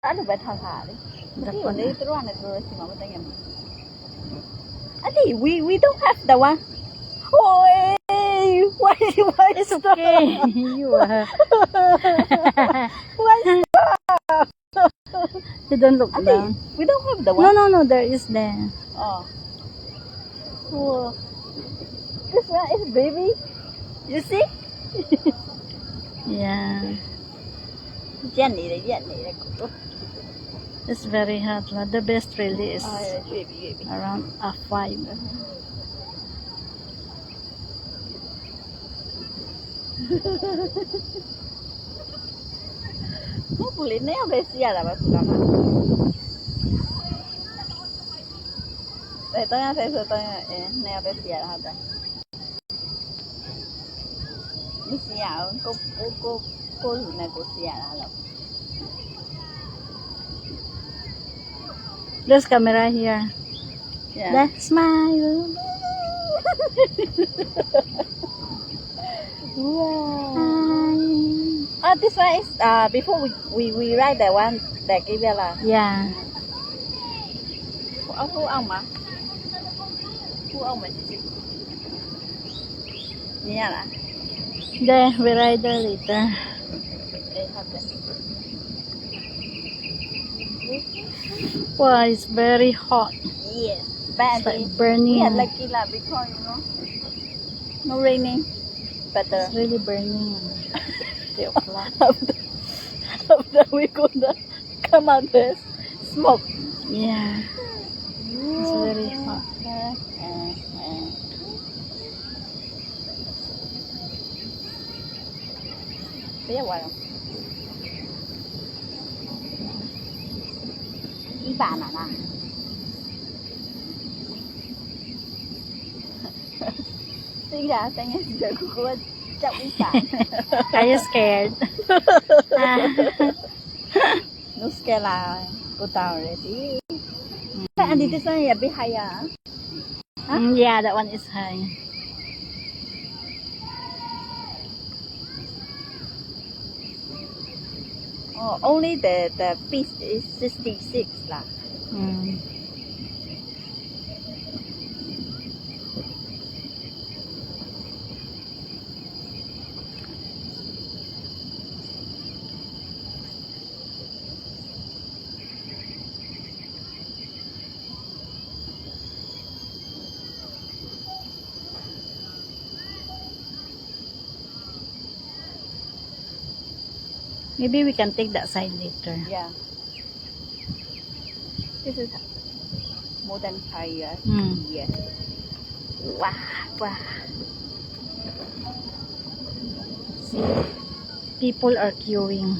Ano ba thakali? Dako na. Adi, we don't have the one. Oh, hey, why It's okay. You are. why You don't look Adi, down. we don't have the No, one. no, no. There is there. Oh. Oh. This one is baby. You see? Yeah. Jenny. It's very hot. The best really is Oh, yeah, baby. around 5. Hopefully, nail this year. Để tôi thấy rồi tôi neo tới xìa hả ta? Đi xìa cô lùn này cô xìa là There's camera here. yeah. There, smile. Wow. Hi. This one is before we write the one that give là Yeah. Phú ông mà như nào là There, we ride there later. để học đấy. Wow, it's very hot. Yes, bad. It's like We burning. had lucky lah because no raining, but It's really burning. 3 o'clock. after we gonna come out the smoke. Yeah. It's very hot. Bây giờ hoài không? Ý bạn à? Tính ra tay nghe giờ của trọng ý bạn. Are you scared? No scare là cô tao rồi tí. Anh đi tới sân nhà bị hay à? Yeah, that one is high. Oh, only the piece is 66 lah. Mm. Maybe we can take that side later. Yeah. This is more than 5 years. Yeah. Wow. See, people are queuing.